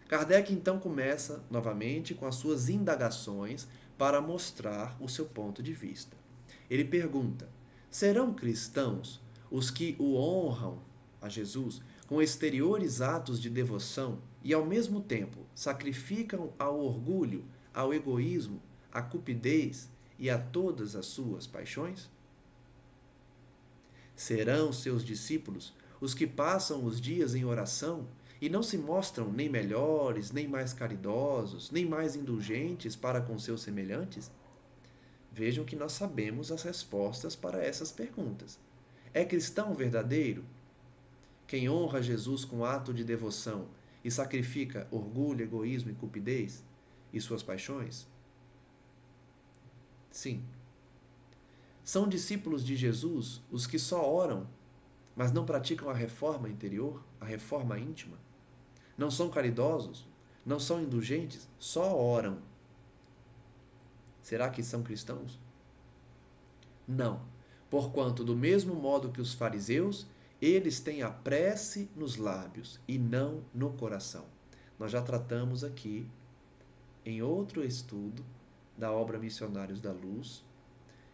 Kardec então começa novamente com as suas indagações para mostrar o seu ponto de vista. Ele pergunta: serão cristãos os que o honram a Jesus com exteriores atos de devoção e ao mesmo tempo sacrificam ao orgulho, ao egoísmo, à cupidez e a todas as suas paixões? Serão seus discípulos os que passam os dias em oração e não se mostram nem melhores, nem mais caridosos, nem mais indulgentes para com seus semelhantes? Vejam que nós sabemos as respostas para essas perguntas. É cristão verdadeiro quem honra Jesus com ato de devoção e sacrifica orgulho, egoísmo e cupidez e suas paixões? Sim. São discípulos de Jesus os que só oram, mas não praticam a reforma interior, a reforma íntima? Não são caridosos? Não são indulgentes? Só oram. Será que são cristãos? Não. Porquanto, do mesmo modo que os fariseus, eles têm a prece nos lábios e não no coração. Nós já tratamos aqui, em outro estudo da obra Missionários da Luz,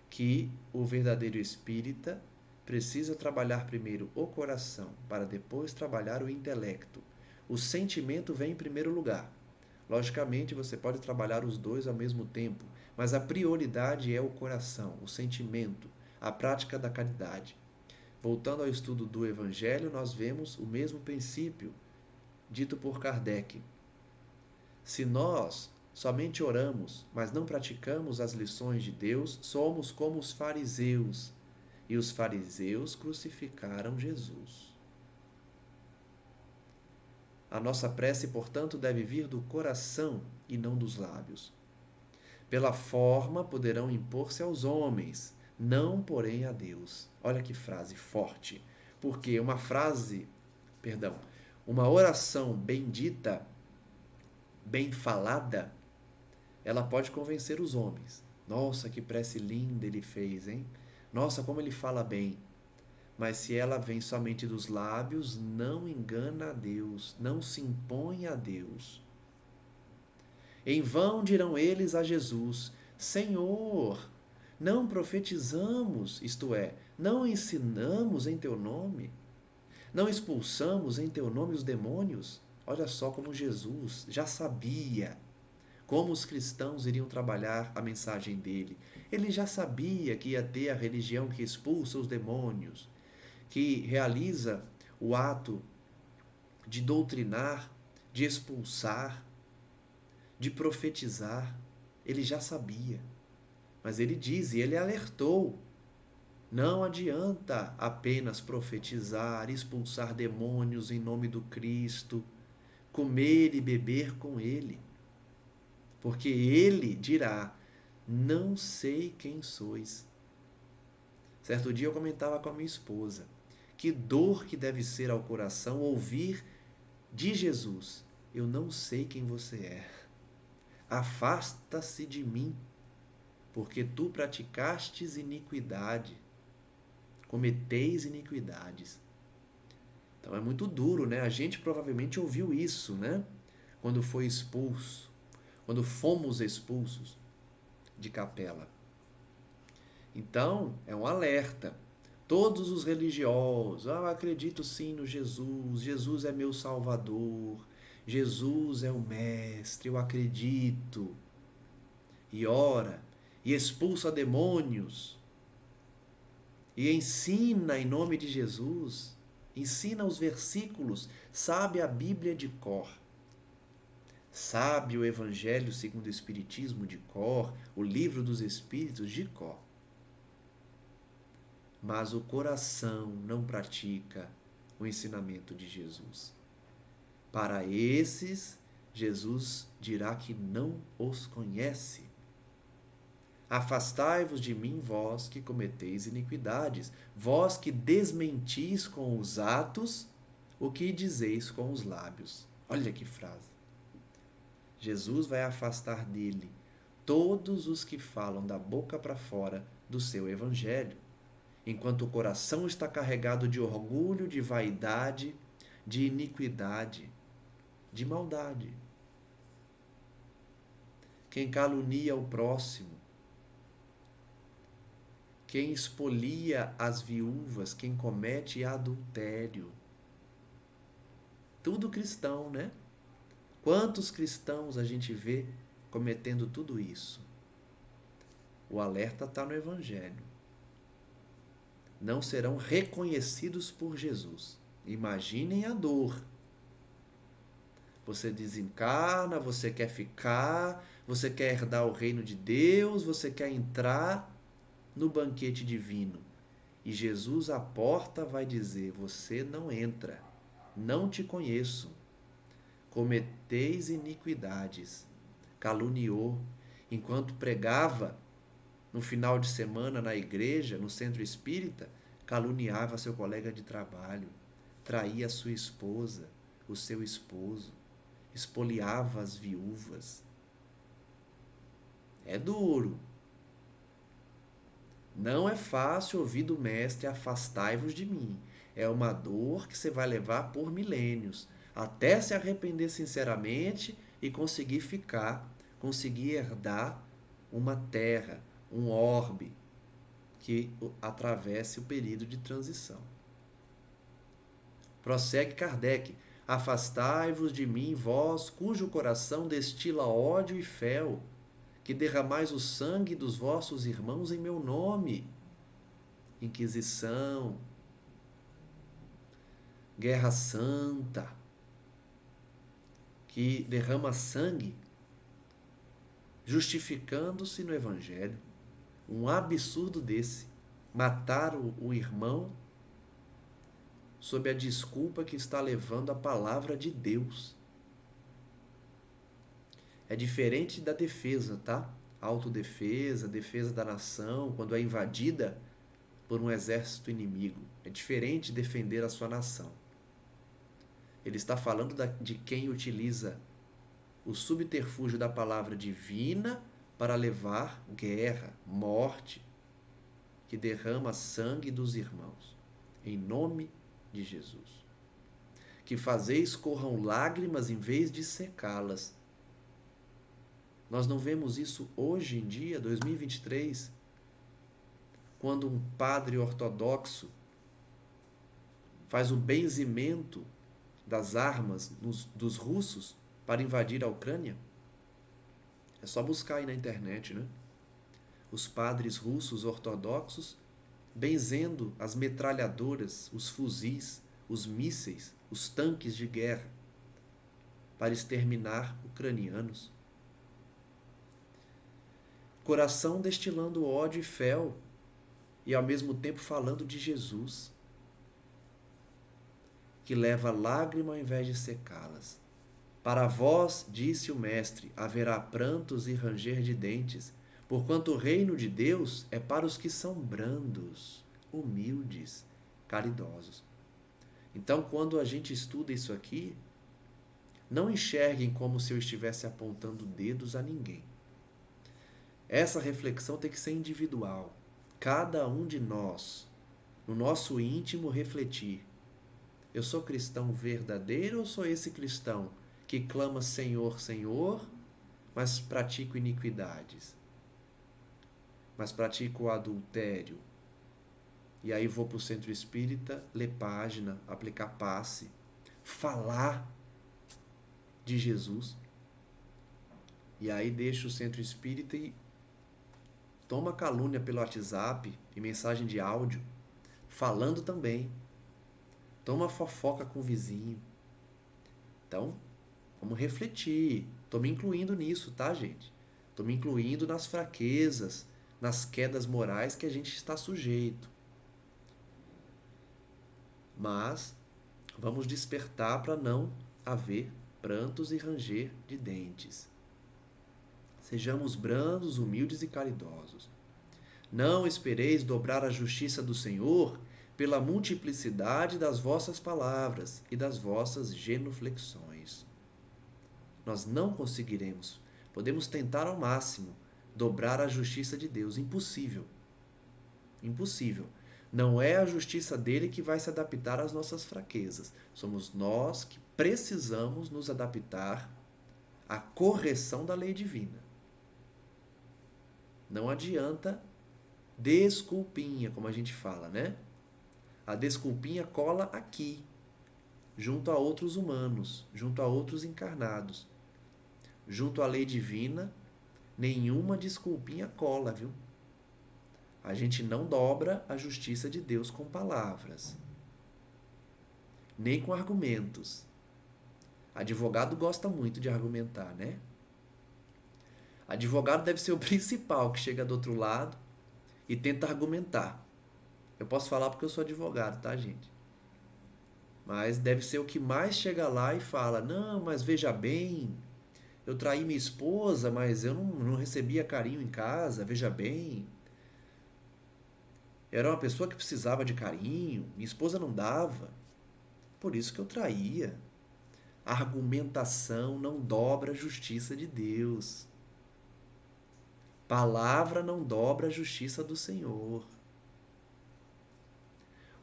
que o verdadeiro espírita precisa trabalhar primeiro o coração, para depois trabalhar o intelecto. O sentimento vem em primeiro lugar. Logicamente, você pode trabalhar os dois ao mesmo tempo, mas a prioridade é o coração, o sentimento, a prática da caridade. Voltando ao estudo do Evangelho, nós vemos o mesmo princípio dito por Kardec. Se nós somente oramos, mas não praticamos as lições de Deus, somos como os fariseus. E os fariseus crucificaram Jesus. A nossa prece, portanto, deve vir do coração e não dos lábios. Pela forma poderão impor-se aos homens, não porém a Deus. Olha que frase forte. Porque uma oração bendita, bem falada, ela pode convencer os homens. Nossa, que prece linda ele fez, hein? Nossa, como ele fala bem. Mas se ela vem somente dos lábios, não engana a Deus, não se impõe a Deus. Em vão dirão eles a Jesus: Senhor, não profetizamos, isto é, não ensinamos em teu nome? Não expulsamos em teu nome os demônios? Olha só como Jesus já sabia como os cristãos iriam trabalhar a mensagem dele. Ele já sabia que ia ter a religião que expulsa os demônios, que realiza o ato de doutrinar, de expulsar, de profetizar. Ele já sabia. Mas ele diz, e ele alertou, não adianta apenas profetizar, expulsar demônios em nome do Cristo, comer e beber com ele. Porque ele dirá, não sei quem sois. Certo dia eu comentava com a minha esposa, que dor que deve ser ao coração ouvir de Jesus, eu não sei quem você é. afasta-se de mim, porque tu praticastes iniquidade, cometeis iniquidades. Então é muito duro, né? A gente provavelmente ouviu isso, né? Quando foi expulso, quando fomos expulsos de Capela. Então, é um alerta. Todos os religiosos, eu acredito sim no Jesus, Jesus é meu Salvador, Jesus é o Mestre, eu acredito. E ora, e expulsa demônios, e ensina em nome de Jesus, ensina os versículos, sabe a Bíblia de cor, sabe o Evangelho segundo o Espiritismo de cor, o Livro dos Espíritos de cor. Mas o coração não pratica o ensinamento de Jesus. Para esses, Jesus dirá que não os conhece. Afastai-vos de mim, vós que cometeis iniquidades, vós que desmentis com os atos o que dizeis com os lábios. Olha que frase. Jesus vai afastar dele todos os que falam da boca para fora do seu evangelho, enquanto o coração está carregado de orgulho, de vaidade, de iniquidade, de maldade. Quem calunia o próximo, quem expolia as viúvas, quem comete adultério. Tudo cristão, né? Quantos cristãos a gente vê cometendo tudo isso? O alerta está no Evangelho. Não serão reconhecidos por Jesus. Imaginem a dor. Você desencarna, você quer ficar, você quer herdar o reino de Deus, você quer entrar no banquete divino. E Jesus à porta vai dizer, você não entra, não te conheço. Cometeis iniquidades, caluniou, enquanto pregava no final de semana na igreja, no centro espírita, caluniava seu colega de trabalho, traía a sua esposa, o seu esposo, espoliava as viúvas. É duro. Não é fácil ouvir do mestre, afastai-vos de mim. É uma dor que você vai levar por milênios, até se arrepender sinceramente e conseguir ficar, conseguir herdar uma terra, um orbe que atravesse o período de transição. Prossegue Kardec, afastai-vos de mim, vós, cujo coração destila ódio e fel, que derramais o sangue dos vossos irmãos em meu nome. Inquisição, guerra santa, que derrama sangue, justificando-se no Evangelho. Um absurdo desse, matar o irmão sob a desculpa que está levando a palavra de Deus. É diferente da defesa, tá? Autodefesa, defesa da nação, quando é invadida por um exército inimigo. É diferente defender a sua nação. Ele está falando de quem utiliza o subterfúgio da palavra divina para levar guerra, morte, que derrama sangue dos irmãos, em nome de Jesus. Que fazeis corram lágrimas em vez de secá-las. Nós não vemos isso hoje em dia, 2023, quando um padre ortodoxo faz o benzimento das armas dos russos para invadir a Ucrânia? É só buscar aí na internet, né? Os padres russos ortodoxos benzendo as metralhadoras, os fuzis, os mísseis, os tanques de guerra para exterminar ucranianos. Coração destilando ódio e fel e ao mesmo tempo falando de Jesus, que leva lágrima ao invés de secá-las. Para vós, disse o Mestre, haverá prantos e ranger de dentes, porquanto o reino de Deus é para os que são brandos, humildes, caridosos. Então, quando a gente estuda isso aqui, Não enxerguem como se eu estivesse apontando dedos a ninguém. Essa reflexão tem que ser individual. Cada um de nós, no nosso íntimo, refletir. Eu sou cristão verdadeiro ou sou esse cristão que clama Senhor, Senhor, mas pratico iniquidades? Mas pratico o adultério? E aí vou para o centro espírita, ler página, aplicar passe, falar de Jesus. E aí deixo o centro espírita e toma calúnia pelo WhatsApp e mensagem de áudio, falando também. Toma fofoca com o vizinho. Então, vamos refletir. Estou me incluindo nisso, tá, gente? Estou me incluindo nas fraquezas, nas quedas morais que a gente está sujeito. Mas vamos despertar para não haver prantos e ranger de dentes. Sejamos brandos, humildes e caridosos. Não espereis dobrar a justiça do Senhor pela multiplicidade das vossas palavras e das vossas genuflexões. Nós não conseguiremos. Podemos tentar ao máximo dobrar a justiça de Deus. Impossível. Impossível. Não é a justiça dele que vai se adaptar às nossas fraquezas. Somos nós que precisamos nos adaptar à correção da lei divina. Não adianta desculpinha, como a gente fala, né? A desculpinha cola aqui, junto a outros humanos, junto a outros encarnados. Junto à lei divina, nenhuma desculpinha cola, viu? A gente não dobra a justiça de Deus com palavras, nem com argumentos. Advogado gosta muito de argumentar, né? Advogado deve ser o principal que chega do outro lado e tenta argumentar. Eu posso falar porque eu sou advogado, tá, gente? Mas deve ser o que mais chega lá e fala: não, mas veja bem, eu traí minha esposa, mas eu não recebia carinho em casa, veja bem. Eu era uma pessoa que precisava de carinho, minha esposa não dava, por isso que eu traía. A argumentação não dobra a justiça de Deus. Palavra não dobra a justiça do Senhor.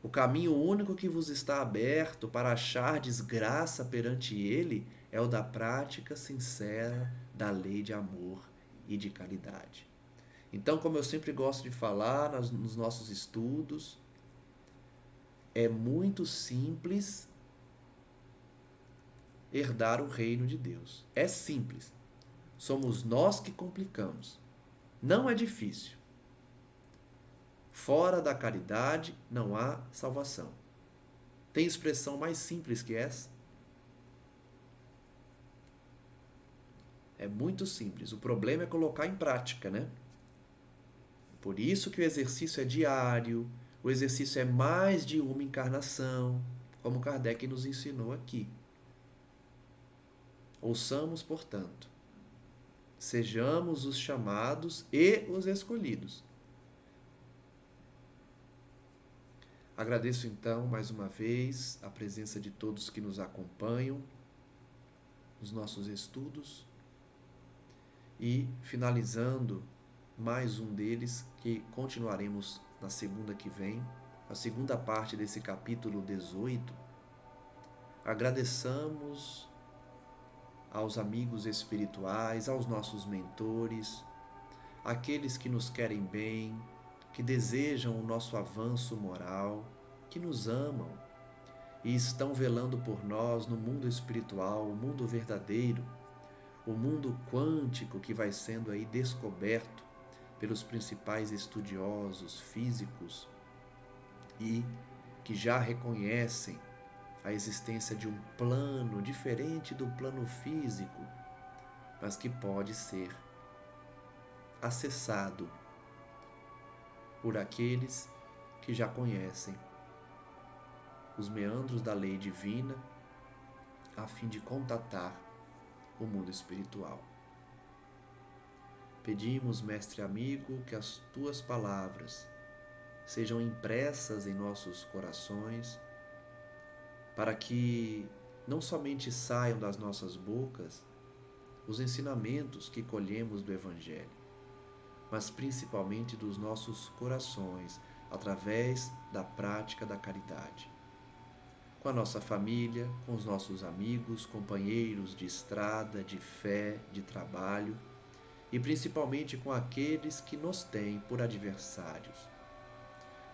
O caminho único que vos está aberto para achar desgraça perante Ele é o da prática sincera da lei de amor e de caridade. Então, como eu sempre gosto de falar nos nossos estudos, é muito simples herdar o reino de Deus. É simples. Somos nós que complicamos. Não é difícil. Fora da caridade não há salvação. Tem expressão mais simples que essa? É muito simples. O problema é colocar em prática, né? Por isso que o exercício é diário, o exercício é mais de uma encarnação, como Kardec nos ensinou aqui. Ouçamos, portanto, sejamos os chamados e os escolhidos. Agradeço então mais uma vez a presença de todos que nos acompanham nos nossos estudos e finalizando mais um deles que continuaremos na segunda que vem, a segunda parte desse capítulo 18. Agradeçamos aos amigos espirituais, aos nossos mentores, aqueles que nos querem bem, que desejam o nosso avanço moral, que nos amam e estão velando por nós no mundo espiritual, o mundo verdadeiro, o mundo quântico que vai sendo aí descoberto pelos principais estudiosos físicos e que já reconhecem a existência de um plano diferente do plano físico, mas que pode ser acessado por aqueles que já conhecem os meandros da lei divina a fim de contatar o mundo espiritual. Pedimos, mestre amigo, que as tuas palavras sejam impressas em nossos corações, para que não somente saiam das nossas bocas os ensinamentos que colhemos do Evangelho, mas principalmente dos nossos corações, através da prática da caridade. Com a nossa família, com os nossos amigos, companheiros de estrada, de fé, de trabalho, e principalmente com aqueles que nos têm por adversários,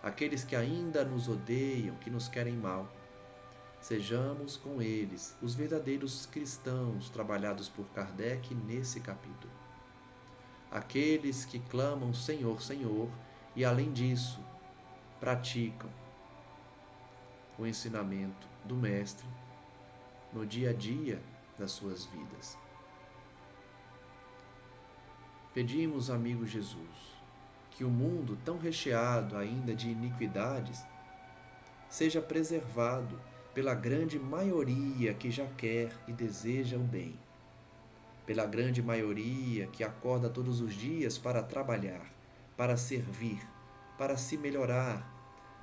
aqueles que ainda nos odeiam, que nos querem mal. Sejamos com eles os verdadeiros cristãos trabalhados por Kardec nesse capítulo. Aqueles que clamam Senhor, Senhor, e além disso, praticam o ensinamento do Mestre no dia a dia das suas vidas. Pedimos, amigo Jesus, que o mundo tão recheado ainda de iniquidades seja preservado pela grande maioria que já quer e deseja o bem, pela grande maioria que acorda todos os dias para trabalhar, para servir, para se melhorar,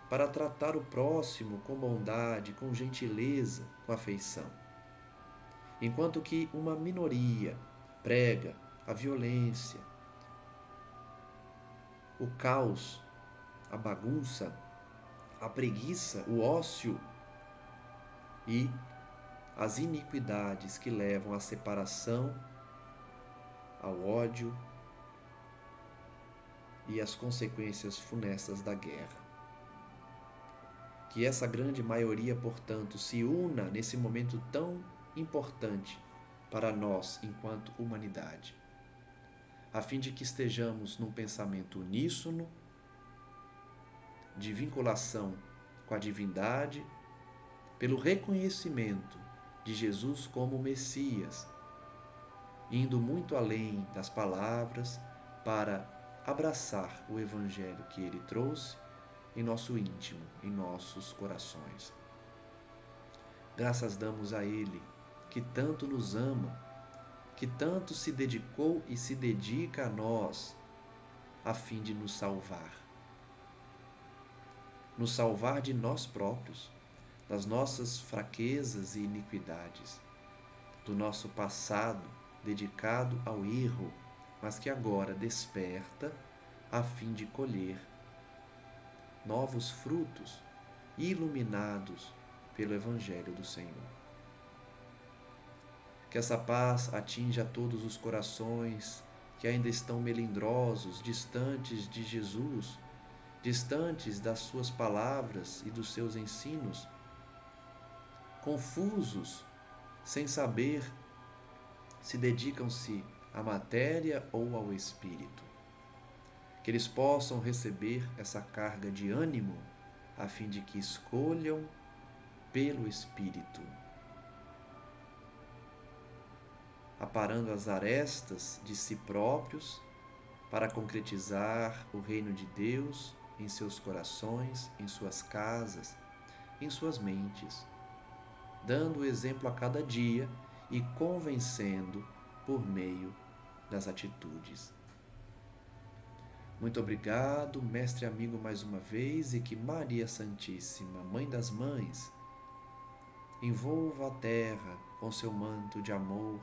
para tratar o próximo com bondade, com gentileza, com afeição. Enquanto que uma minoria prega a violência, o caos, a bagunça, a preguiça, o ócio e as iniquidades que levam à separação, ao ódio e às consequências funestas da guerra. Que essa grande maioria, portanto, se una nesse momento tão importante para nós enquanto humanidade, a fim de que estejamos num pensamento uníssono, de vinculação com a divindade, pelo reconhecimento de Jesus como Messias, indo muito além das palavras para abraçar o Evangelho que ele trouxe em nosso íntimo, em nossos corações. Graças damos a ele, que tanto nos ama, que tanto se dedicou e se dedica a nós, a fim de nos salvar. Nos salvar de nós próprios, das nossas fraquezas e iniquidades, do nosso passado dedicado ao erro, mas que agora desperta a fim de colher novos frutos iluminados pelo Evangelho do Senhor. Que essa paz atinja todos os corações que ainda estão melindrosos, distantes de Jesus, distantes das suas palavras e dos seus ensinos, confusos, sem saber se dedicam-se à matéria ou ao espírito. Que eles possam receber essa carga de ânimo, a fim de que escolham pelo Espírito, aparando as arestas de si próprios para concretizar o reino de Deus em seus corações, em suas casas, em suas mentes, dando o exemplo a cada dia e convencendo por meio das atitudes. Muito obrigado, mestre amigo, mais uma vez, e que Maria Santíssima, Mãe das Mães, envolva a terra com seu manto de amor,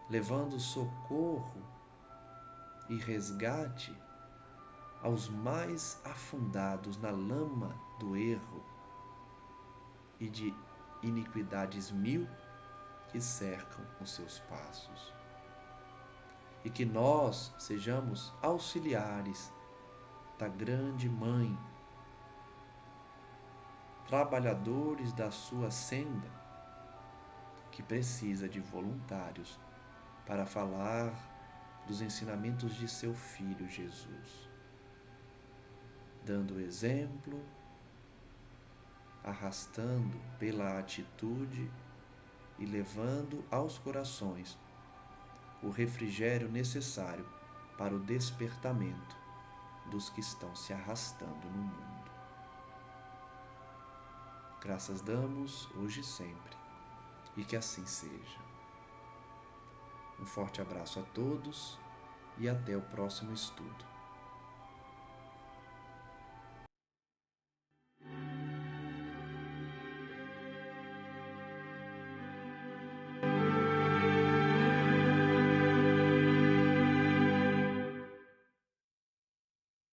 levando socorro e resgate aos mais afundados na lama do erro e de iniquidades mil que cercam os seus passos. E que nós sejamos auxiliares da grande Mãe, trabalhadores da sua senda, que precisa de voluntários para falar dos ensinamentos de seu Filho Jesus, dando exemplo, arrastando pela atitude e levando aos corações o refrigério necessário para o despertamento dos que estão se arrastando no mundo. Graças damos hoje e sempre, e que assim seja. Um forte abraço a todos e até o próximo estudo.